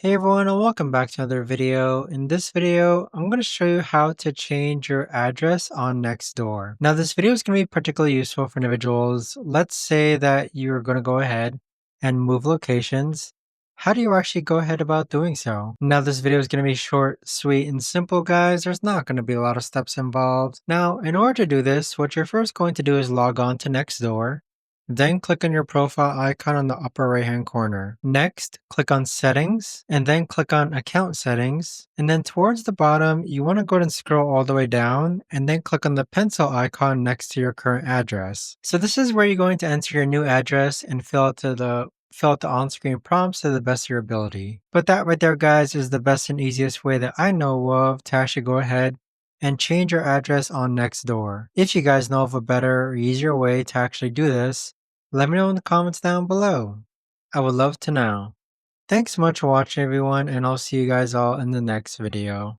Hey everyone, and welcome back to another video. In this video, I'm going to show you how to change your address on Nextdoor. Now, this video is going to be particularly useful for individuals. Let's say that you're going to go ahead and move locations. How do you actually go ahead about doing so? Now, this video is going to be short, sweet, and simple, guys. There's not going to be a lot of steps involved. Now, in order to do this, what you're first going to do is log on to Nextdoor. Then click on your profile icon on the upper right hand corner. Next, click on Settings, and then click on Account Settings. And then towards the bottom, you want to go ahead and scroll all the way down, and then click on the pencil icon next to your current address. So this is where you're going to enter your new address and fill out the on-screen prompts to the best of your ability. But that right there, guys, is the best and easiest way that I know of to actually go ahead and change your address on Nextdoor. If you guys know of a better or easier way to actually do this, let me know in the comments down below. I would love to know. Thanks so much for watching everyone, and I'll see you guys all in the next video.